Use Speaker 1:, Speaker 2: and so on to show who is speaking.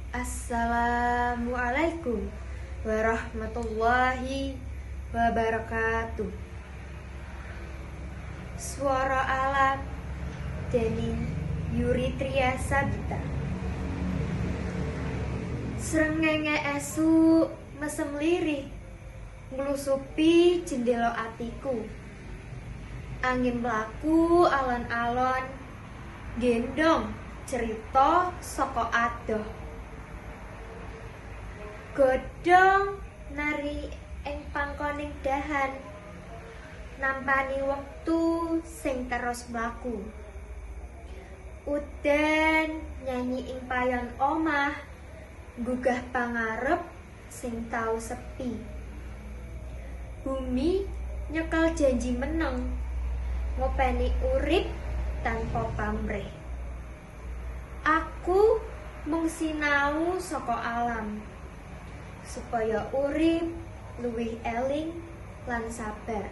Speaker 1: Assalamualaikum warahmatullahi wabarakatuh. Suara alat dening Yuritria Sabita. Srengenge esuk mesem lirih nglusupi jendela atiku. Angin mlaku alon-alon gendong cerita saka adoh. Godhong nari ing pangkoning dahan nampani wektu sing terus mlaku. Udan nyanyi ing payon omah gugah pangarep sing tau sepi. Bumi nyekel janji meneng ngopeni urip tanpa pamrih. Aku mung sinau saka alam supaya urip luwih eling lan sabar.